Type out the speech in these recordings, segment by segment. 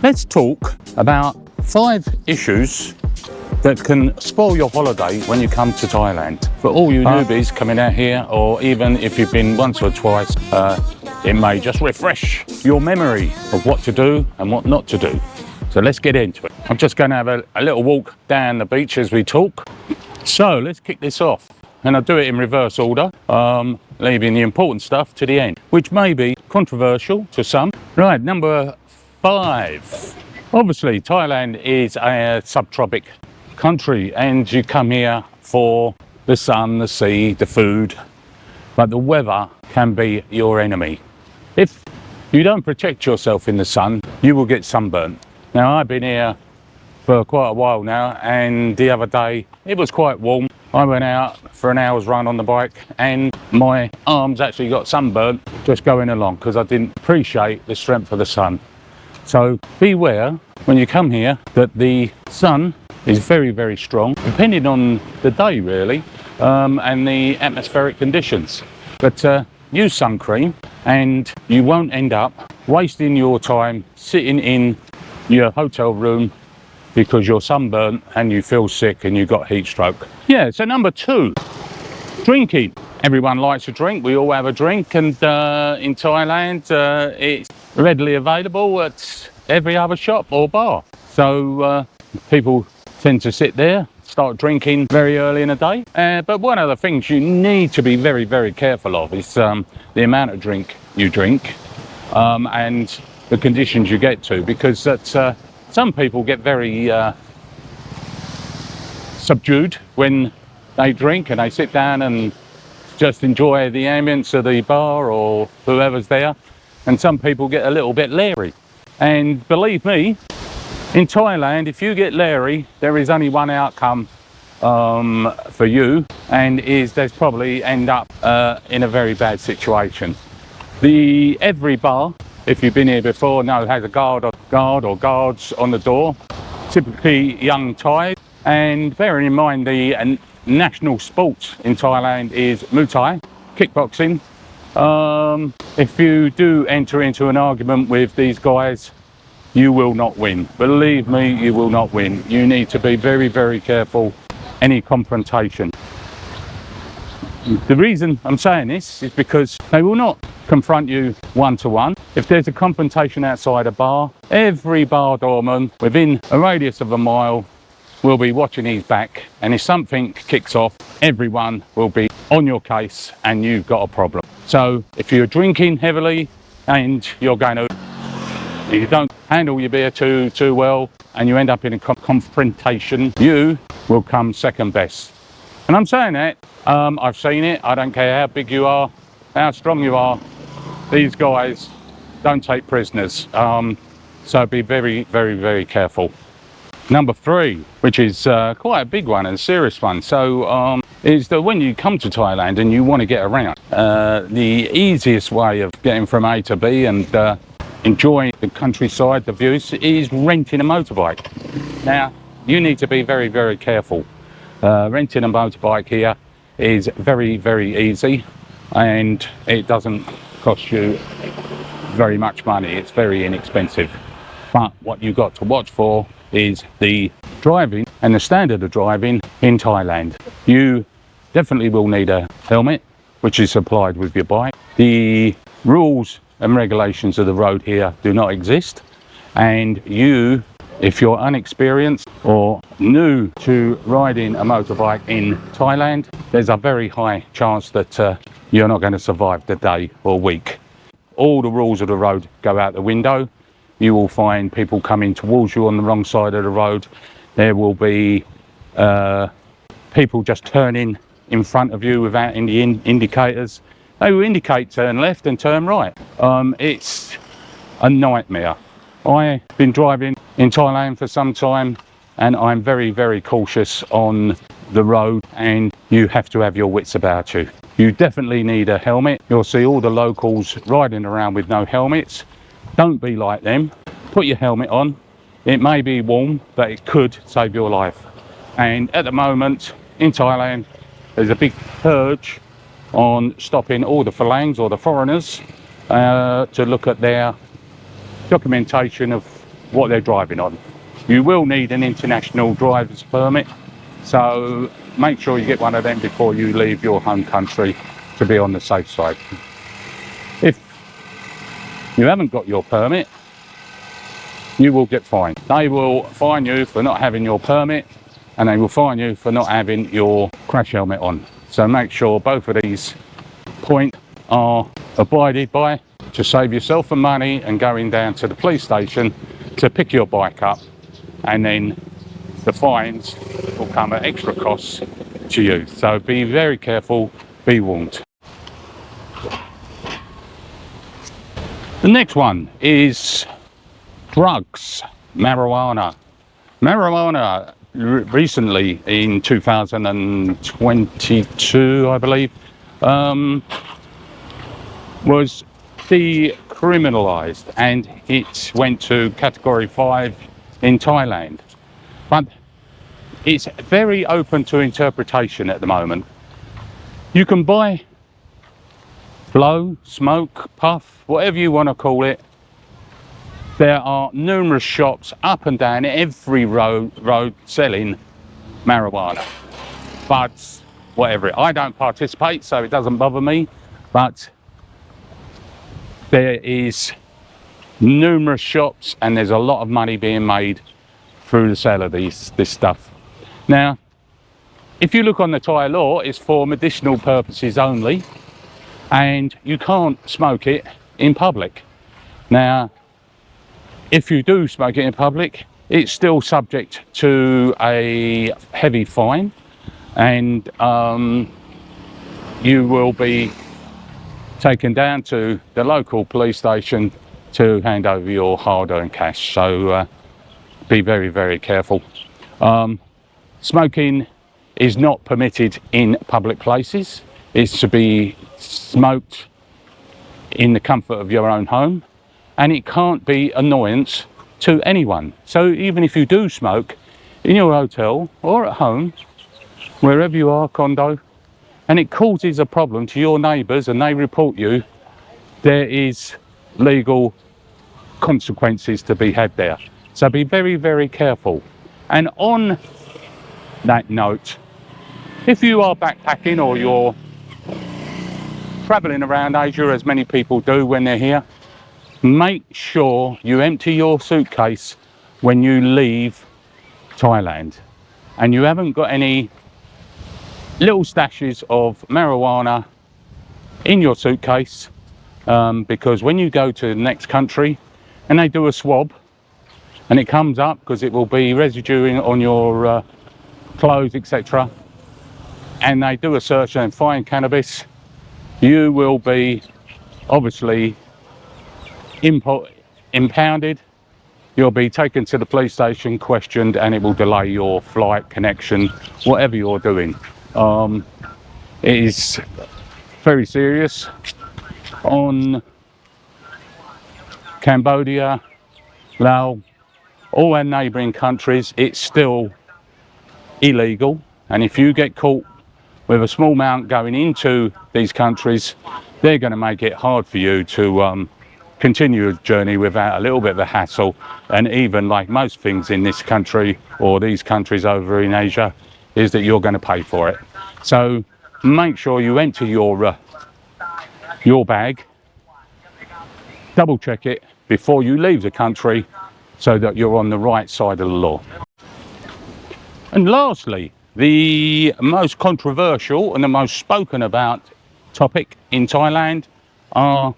let's talk about 5 issues that can spoil your holiday when you come to Thailand. For all you newbies coming out here, or even if you've been once or twice, it may just refresh your memory of what to do and what not to do. So let's get into it. I'm just going to have a little walk down the beach as we talk. So let's kick this off. And I'll do it in reverse order, leaving the important stuff to the end, which may be controversial to some. Right, number 5. Obviously, Thailand is a subtropic country and you come here for the sun, the sea, the food, but the weather can be your enemy. If you don't protect yourself in the sun, you will get sunburnt. Now, I've been here for quite a while now, and the other day it was quite warm. I went out for an hour's run on the bike and my arms actually got sunburnt just going along because I didn't appreciate the strength of the sun. So beware when you come here that the sun is very, very strong, depending on the day really, and the atmospheric conditions. But use sun cream and you won't end up wasting your time sitting in your hotel room because you're sunburnt and you feel sick and you've got heat stroke. Yeah, so number 2, drinking. Everyone likes to drink, we all have a drink, and in Thailand it's readily available at every other shop or bar. So people tend to sit there, start drinking very early in the day. But one of the things you need to be very, very careful of is the amount of drink you drink and the conditions you get to, because that's some people get very subdued when they drink and they sit down and just enjoy the ambience of the bar or whoever's there, and some people get a little bit leery. And believe me, in Thailand, if you get leery, there is only one outcome for you, and there's probably end up in a very bad situation. Every bar, if you've been here before, has a guard or guards on the door, typically young Thai. And bearing in mind the national sport in Thailand is Muay Thai, kickboxing. If you do enter into an argument with these guys, you will not win. Believe me, you will not win. You need to be very, very careful any confrontation. The reason I'm saying this is because they will not confront you one-to-one. If there's a confrontation outside a bar, every bar doorman within a radius of a mile will be watching his back, and if something kicks off, everyone will be on your case and you've got a problem. So if you're drinking heavily and you don't handle your beer too well and you end up in a confrontation, you will come second best. And I'm saying that, I've seen it. I don't care how big you are, how strong you are, these guys don't take prisoners. So be very, very, very careful. Number 3, which is quite a big one and a serious one, so is that when you come to Thailand and you want to get around, the easiest way of getting from A to B and enjoying the countryside, the views, is renting a motorbike. Now, you need to be very, very careful. Renting a motorbike here is very, very easy, and it doesn't cost you very much money. It's very inexpensive. But what you've got to watch for is the driving and the standard of driving in Thailand. You definitely will need a helmet, which is supplied with your bike. The rules and regulations of the road here do not exist, and you, if you're unexperienced or new to riding a motorbike in Thailand, there's a very high chance that you're not going to survive the day or week. All the rules of the road go out the window. You will find people coming towards you on the wrong side of the road. There will be people just turning in front of you without any indicators. They will indicate turn left and turn right. It's a nightmare. I've been driving in Thailand for some time, and I'm very, very cautious on the road, and you have to have your wits about you. You definitely need a helmet. You'll see all the locals riding around with no helmets. Don't be like them. Put your helmet on. It may be warm, but it could save your life. And at the moment in Thailand, there's a big purge on stopping all the phalangs or the foreigners to look at their documentation of what they're driving on. You will need an international driver's permit, so make sure you get one of them before you leave your home country to be on the safe side. If you haven't got your permit, you will get fined. They will fine you for not having your permit, and they will fine you for not having your crash helmet on. So make sure both of these points are abided by to save yourself the money and going down to the police station to pick your bike up, and then the fines will come at extra costs to you. So be very careful, be warned. The next one is drugs, marijuana. Marijuana recently in 2022, I believe, was decriminalised, and it went to category 5 in Thailand. But it's very open to interpretation at the moment. You can buy, blow, smoke, puff, whatever you want to call it. There are numerous shops up and down every road selling marijuana, buds, whatever. I don't participate, so it doesn't bother me, but there is numerous shops and there's a lot of money being made through the sale of this stuff. Now, if you look on the Thai law, it's for medicinal purposes only, and you can't smoke it in public. Now, if you do smoke it in public, it's still subject to a heavy fine, and you will be taken down to the local police station to hand over your hard-earned cash. So be very, very careful. Smoking is not permitted in public places. It's to be smoked in the comfort of your own home, and it can't be annoyance to anyone. So even if you do smoke in your hotel or at home, wherever you are, condo, and it causes a problem to your neighbours and they report you, there is legal consequences to be had there. So be very, very careful. And on that note, if you are backpacking or you're travelling around Asia, as many people do when they're here, make sure you empty your suitcase when you leave Thailand, and you haven't got any little stashes of marijuana in your suitcase, because when you go to the next country and they do a swab and it comes up, because it will be residue on your clothes, etc., and they do a search and find cannabis, you will be obviously impounded. You'll be taken to the police station, questioned, and it will delay your flight, connection, whatever you're doing. It is very serious. On Cambodia, Laos, all our neighbouring countries, it's still illegal, and if you get caught with a small amount going into these countries, they're going to make it hard for you to continue a journey without a little bit of a hassle. And even like most things in this country or these countries over in Asia, is that you're going to pay for it. So make sure you empty your bag, double check it before you leave the country so that you're on the right side of the law. And lastly, the most controversial and the most spoken about topic in Thailand are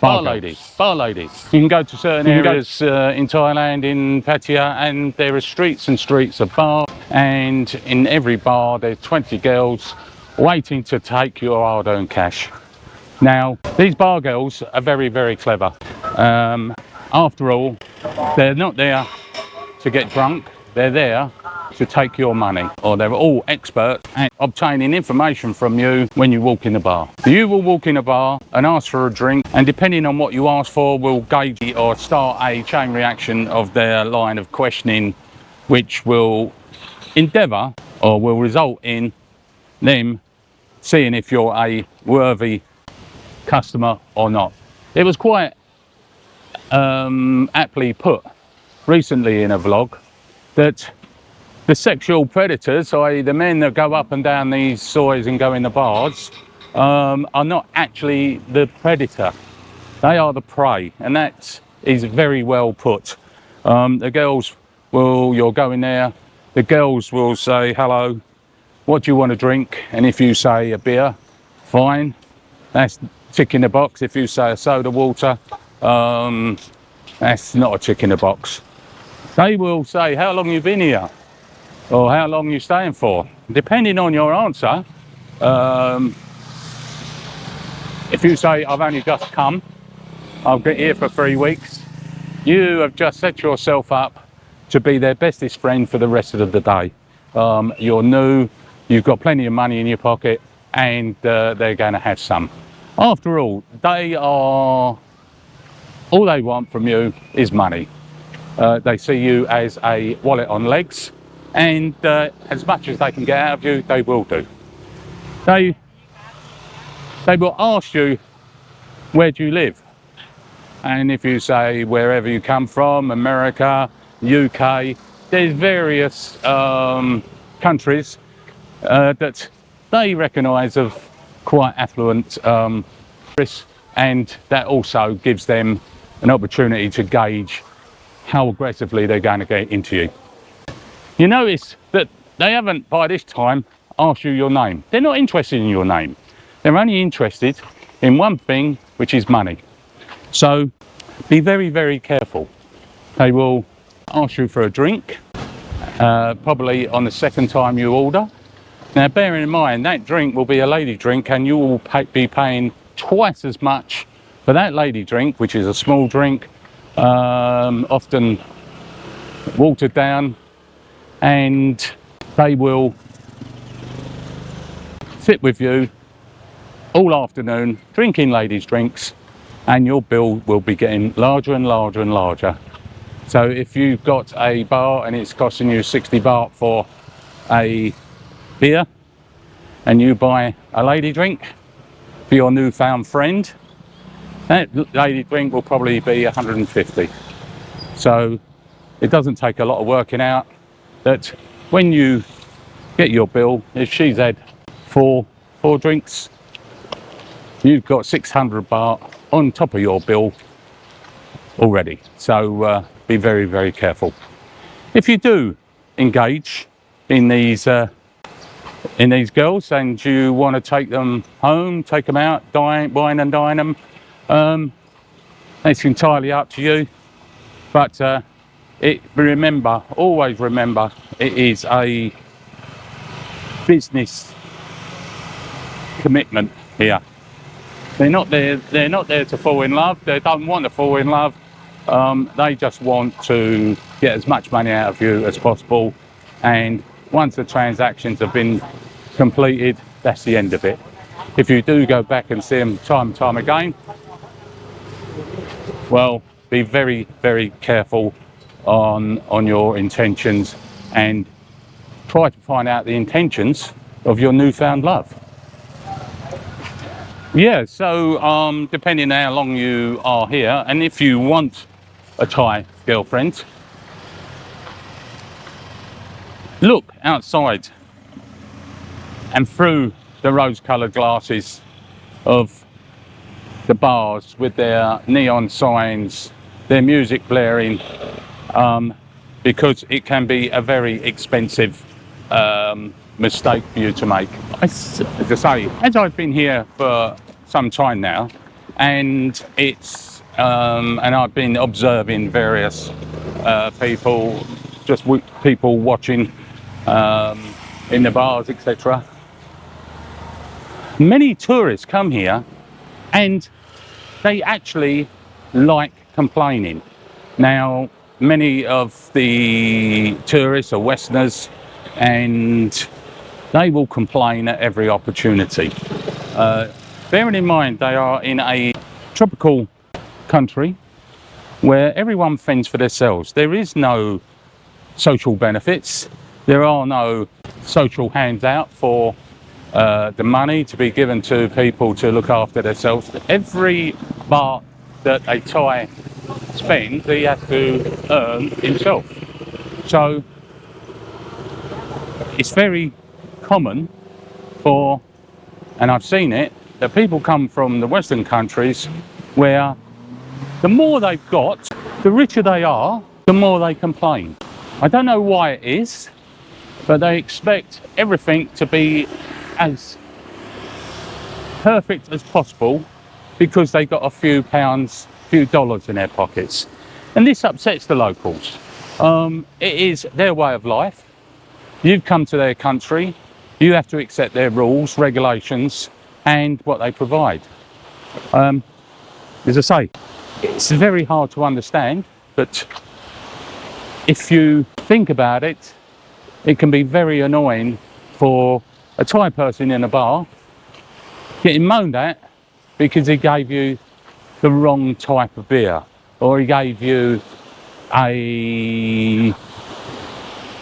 bar ladies. Bar ladies. You can go to certain areas in Thailand, in Pattaya, and there are streets and streets of bars, and in every bar there's 20 girls waiting to take your hard-earned cash. Now, these bar girls are very, very clever. After all, they're not there to get drunk, they're there to take your money, or they're all experts at obtaining information from you when you walk in the bar. You will walk in a bar and ask for a drink, and depending on what you ask for will gauge or start a chain reaction of their line of questioning, which will endeavour or will result in them seeing if you're a worthy customer or not. It was quite aptly put recently in a vlog that the sexual predators, i.e. the men that go up and down these soys and go in the bars, are not actually the predator. They are the prey, and that is very well put. The girls will, you'll go in there, the girls will say, hello, what do you want to drink? And if you say a beer, fine, that's tick in the box. If you say a soda water, that's not a tick in the box. They will say, how long you been here? Or how long you staying for? Depending on your answer, if you say, I've only just come, I'll get here for 3 weeks, you have just set yourself up to be their bestest friend for the rest of the day. You're new, you've got plenty of money in your pocket, and they're going to have some. After all, all they want from you is money. They see you as a wallet on legs, and as much as they can get out of you, they will do. They will ask you, where do you live? And if you say wherever you come from, America, UK, there's various countries that they recognise of quite affluent tourists, and that also gives them an opportunity to gauge how aggressively they're going to get into you. You notice that they haven't by this time asked you your name. They're not interested in your name. They're only interested in one thing, which is money. So be very, very careful. They will ask you for a drink, probably on the second time you order. Now, bearing in mind, that drink will be a lady drink, and you will be paying twice as much for that lady drink, which is a small drink, often watered down, and they will sit with you all afternoon drinking ladies' drinks, and your bill will be getting larger and larger and larger. So if you've got a bar and it's costing you 60 baht for a beer, and you buy a lady drink for your newfound friend, that lady drink will probably be 150. So it doesn't take a lot of working out that when you get your bill, if she's had four drinks, you've got 600 baht on top of your bill already. So be very, very careful. If you do engage in these girls and you want to take them home, take them out, wine and dine them, it's entirely up to you. But always remember, it is a business commitment here. They're not there to fall in love. They don't want to fall in love. They just want to get as much money out of you as possible, and once the transactions have been completed, that's the end of it. If you do go back and see them time and time again, well, be very, very careful on your intentions, and try to find out the intentions of your newfound love. Yeah, so depending on how long you are here, and if you want a Thai girlfriend, look outside and through the rose-coloured glasses of the bars with their neon signs, their music blaring, because it can be a very expensive mistake for you to make. As I say, as I've been here for some time now, and and I've been observing various people, just people watching in the bars, etc. Many tourists come here and they actually like complaining. Now, many of the tourists are Westerners, and they will complain at every opportunity. Bearing in mind they are in a tropical country where everyone fends for themselves. There is no social benefits. There are no social handout for the money to be given to people to look after themselves. Every baht that a Thai spends, he has to earn himself. So it's very common for, and I've seen it, that people come from the Western countries where the more they've got, the richer they are, the more they complain. I don't know why it is, but they expect everything to be as perfect as possible because they got a few pounds, few dollars in their pockets. And this upsets the locals. It is their way of life. You've come to their country, you have to accept their rules, regulations, and what they provide. As I say, it's very hard to understand, but if you think about it, it can be very annoying for a Thai person in a bar getting moaned at because he gave you the wrong type of beer, or he gave you a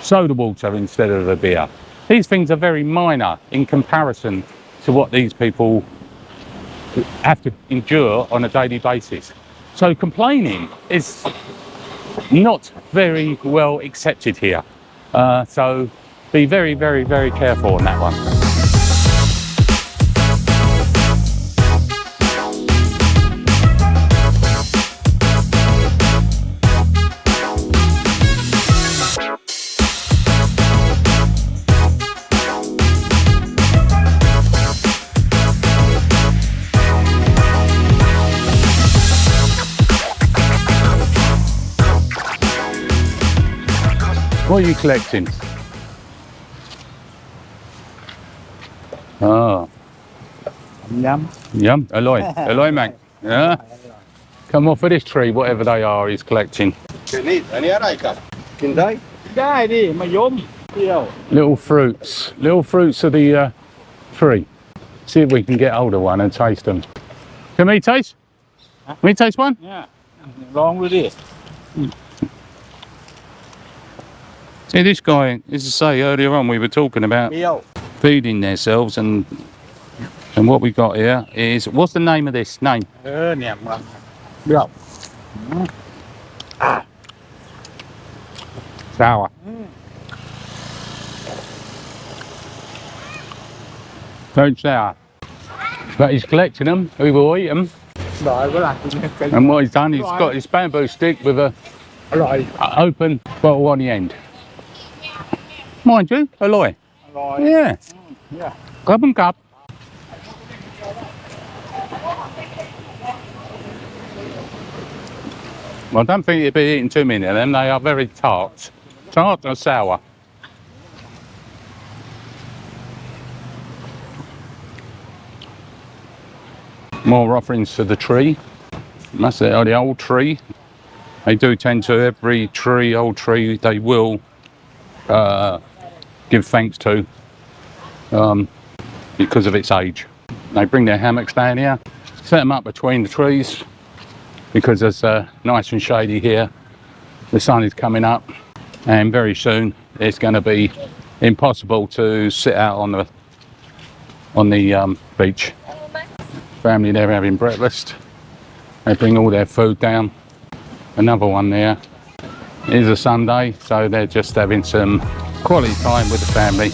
soda water instead of a beer. These things are very minor in comparison to what these people have to endure on a daily basis. So complaining is not very well accepted here. So be very, very, very careful on that one. What are you collecting? Oh. Yum. Yum. Aloy. Aloy, mate. Yeah. Come off of this tree, whatever they are, he's collecting. Little fruits. Little fruits of the tree. See if we can get hold of one and taste them. Can we taste? Can we taste one? Yeah. Long with it. See, this guy, as I say earlier on, we were talking about feeding themselves, and what we got here is, what's the name of this? Name? Sour. Very sour. But he's collecting them, we will eat them. And what he's done, he's got his bamboo stick with a open bottle on the end. Mind you, Aloy. Yeah. Yeah. Cup and cup. Well, I don't think you'd be eating too many of them. They are very tart. Tart or sour. More offerings to the tree. That's it, the old tree. They do tend to, every tree, old tree, they will give thanks to because of its age. They bring their hammocks down here, set them up between the trees because it's nice and shady here. The sun is coming up, and very soon it's going to be impossible to sit out on the beach. Family there having breakfast. They bring all their food down. Another one there. It is a Sunday, so they're just having some quality time with the family.